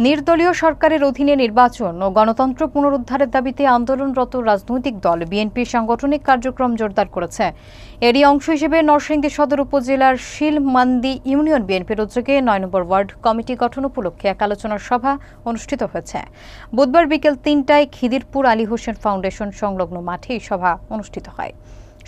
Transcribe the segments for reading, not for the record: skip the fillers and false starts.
নির্দলীয় সরকারের অধীনে নির্বাচন ও গণতন্ত্র পুনরুদ্ধারের দাবিতে আন্দোলনরত রাজনৈতিক দল বিএনপির সাংগঠনিক কার্যক্রম জোরদার করেছে। এরই অংশ হিসেবে নরসিংদী সদর উপজেলার শিলমান্দি ইউনিয়ন বিএনপির উদ্যোগে ৯ নম্বর ওয়ার্ড কমিটি গঠন উপলক্ষে এক আলোচনার সভা অনুষ্ঠিত হয়েছে। বুধবার বিকেল ৩টায় খিদিরপুর আলী হোসেন ফাউন্ডেশন সংলগ্ন মাঠে এই সভা অনুষ্ঠিত হয়।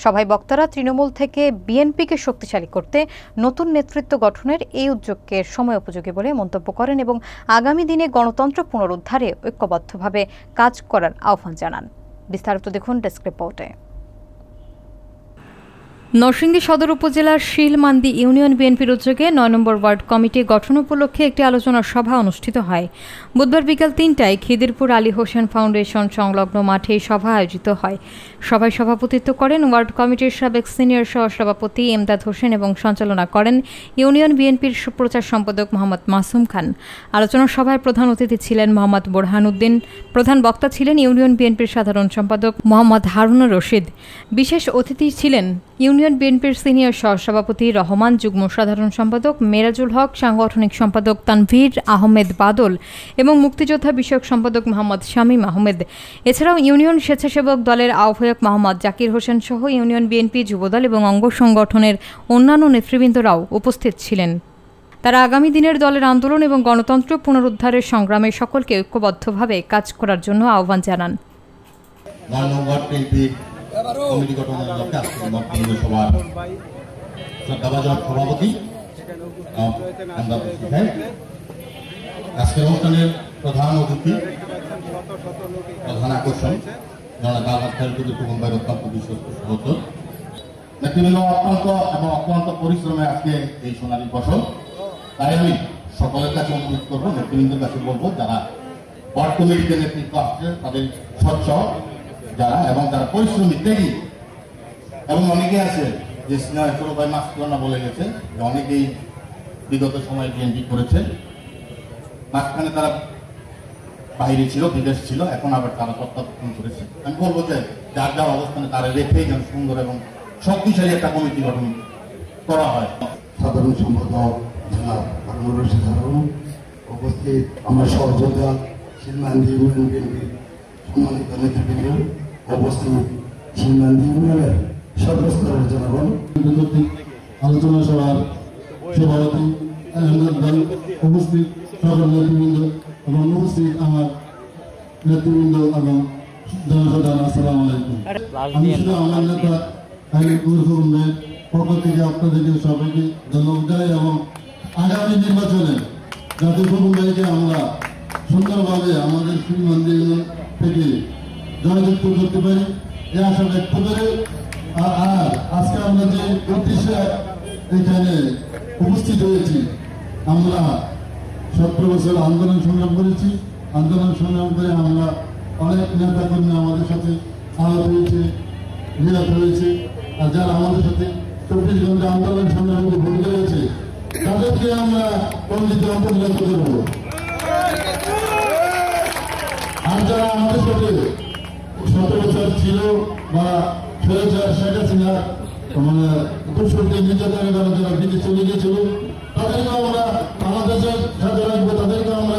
সভায় বক্তারা তৃণমূল থেকে বিএনপিকে শক্তিশালী করতে নতুন নেতৃত্ব গঠনের এই উদ্যোগকে সময় উপযোগী বলে মন্তব্য করেন এবং আগামী দিনে গণতন্ত্র পুনরুদ্ধারে ঐক্যবদ্ধভাবে কাজ করার আহ্বান জানান। বিস্তারিত দেখুন ডেস্ক রিপোর্টে। নরসিংদী সদর উপজেলার শিলমান্দি ইউনিয়ন বিএনপির উদ্যোগে ৯ নম্বর ওয়ার্ড কমিটি গঠন উপলক্ষে একটি আলোচনার সভা অনুষ্ঠিত হয়। বুধবার বিকেল ৩টায় খিদিরপুর আলী হোসেন ফাউন্ডেশন সংলগ্ন মাঠে এই সভা আয়োজিত হয়। সভায় সভাপতিত্ব করেন ওয়ার্ড কমিটির সাবেক সিনিয়র সহসভাপতি এমদাদ হোসেন এবং সঞ্চালনা করেন ইউনিয়ন বিএনপির প্রচার সম্পাদক মোহাম্মদ মাসুম খান। আলোচনা সভায় প্রধান অতিথি ছিলেন মোহাম্মদ বোরহান উদ্দিন। প্রধান বক্তা ছিলেন ইউনিয়ন বিএনপির সাধারণ সম্পাদক মোহাম্মদ হারুনুর রশিদ। বিশেষ অতিথি ছিলেন ইউনিয়ন বিএনপির সিনিয়র সহসভাপতি রহমান, যুগ্ম সাধারণ সম্পাদক মেরাজুল হক, সাংগঠনিক সম্পাদক তানভীর আহমেদ বাদল এবং মুক্তিযোদ্ধা বিষয়ক সম্পাদক মোহাম্মদ শামীম আহমেদ। এছাড়াও ইউনিয়ন স্বেচ্ছাসেবক দলের আহ্বায়ক মোহাম্মদ জাকির হোসেন সহ ইউনিয়ন বিএনপি যুবদল এবং অঙ্গ সংগঠনের অন্যান্য নেতৃবৃন্দরাও উপস্থিত ছিলেন। তারা আগামী দিনের দলের আন্দোলন এবং গণতন্ত্র পুনরুদ্ধারের সংগ্রামে সকলকে ঐক্যবদ্ধভাবে কাজ করার জন্য আহ্বান জানান। কমিটি গঠনের লক্ষ্যে আজকে সভার শ্রদ্ধাভাজন সভাপতি আজকের অনুষ্ঠানের প্রধান অতিথি, প্রধান আকর্ষণ নেতৃবৃন্দ অত্যন্ত পরিশ্রমে আজকে এই সোনালী ফসল। তাই আমি সকলের কাছে অনুরোধ করবো, নেতৃবৃন্দের কাছে বলবো, যারা ওয়ার্ড কমিটিতে নেতৃত্ব আসছে তাদের স্বচ্ছ যারা এবং যারা পরিশ্রমী ত্যাগী, এবং অনেকে আছে যে কোনো ভাই মাস্টারনা বলে গেছে যে অনেকেই বিগত সময় বিএনপি করেছে, মাঝখানে তারা বাইরে ছিল, বিদেশ ছিল, এখন আবার তারা প্রত্যাবর্তন করেছে। আমি বলবো যে যার যার অবস্থানে তারা রেখে যেন সুন্দর এবং শক্তিশালী একটা কমিটি গঠন করা হয়। সাধারণ সম্পাদক জনাব হারুনুর রশিদ হারুন, উপস্থিত আমার সহযোদ্ধা শিলমান্দি ইউনিয়ন বিএনপির সম্মানিত নেতৃবৃন্দ, উপস্থিত শিলমান্দি ইউনিয়নের সর্বস্তরের জনগণ, আলোচনা সভার সভাপতি উপস্থিত সকল নেতৃবৃন্দ এবং উপস্থিত আমার নেতৃবৃন্দ এবং জনসাধারণ, আসসালামু আলাইকুম। আমি শুধু আমার নেতা পক্ষ থেকে আপনাদেরকে সবাইকে ধন্যবাদ জানাই এবং আগামী নির্বাচনে জাতীয় ভাইকে আমরা সুন্দরভাবে আমাদের শিলমান্দি ইউনিয়ন থেকে জয়যুক্ত করতে পারি এই আশা ব্যক্ত করে। আর আজকে আমরা যে উদ্দেশ্যে এখানে উপস্থিত হয়েছি, আমরা 17 বছর আন্দোলন সংগ্রাম করেছি। আন্দোলন সংগ্রাম করে আমরা অনেক নেতা কর্মী আমাদের সাথে আহত হয়েছে, নিহত হয়েছে। আর যারা আমাদের সাথে 24 ঘন্টা আন্দোলন সংগ্রামে ভূমিকা রয়েছে তাদেরকে আমরা পণ্ডিত অন্তর্গত করব। আর যারা আমাদের সাথে 17 বছর ছিল বা শেখ হাসিনা মানে দুষ্কৃতি নির্যাতনের কারণে যারা বিদেশ চলে গিয়েছিল তাদেরকে আমরা আমাদের সাথে রাখবো, তাদেরকে আমরা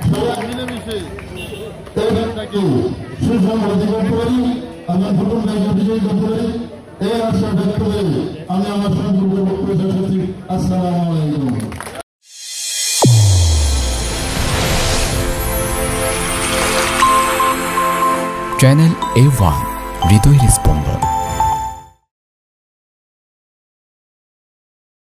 সবাই মিলেমিশে সুসংগঠিত করতে পারি, আমরা ভোটটাকে বিজয়ী করতে পারি। এই আশা ব্যক্ত করে আমি আমার সংক্ষিপ্ত বক্তব্য শেষ করছি। আসসালামু আলাইকুম। চ্যানেল A1 হৃদয়ের স্পন্দন।